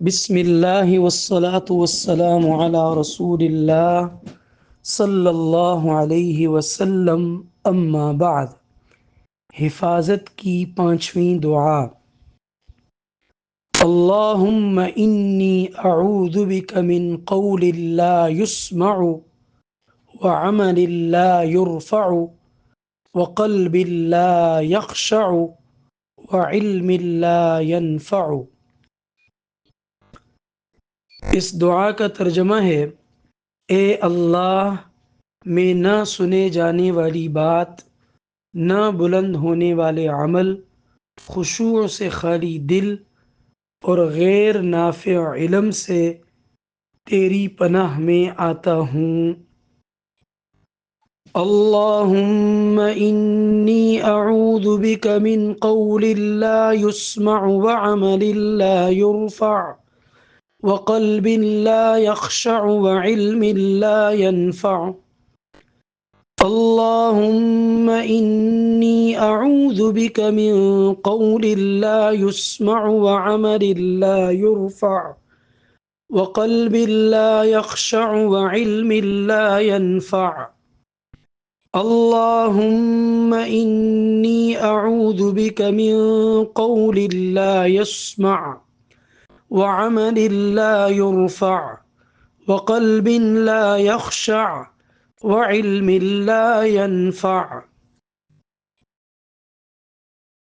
بسم اللہ والصلاة والسلام علی رسول اللہ صلی اللہ علیہ وسلم، اما بعد۔ حفاظت کی پانچویں دعا۔ اللہم انی اعوذ بک من قول لا یسمع وعمل لا یرفع وقلب لا یخشع وعلم لا ینفع۔ اس دعا کا ترجمہ ہے: اے اللہ، میں نہ سنے جانے والی بات، نہ بلند ہونے والے عمل، خشوع سے خالی دل اور غیر نافع علم سے تیری پناہ میں آتا ہوں۔ اللہم انی اعوذ بک من قول لا یسمع وعمل لا یرفع وقلب لا يخشع وعلم لا ينفع۔ اللهم إني أعوذ بك من قول لا يسمع وعمل لا يرفع وقلب لا يخشع وعلم لا ينفع۔ اللهم إني أعوذ بك من قول لا يسمع وعمل لا يرفع وقلب لا يخشع وعلم لا ينفع۔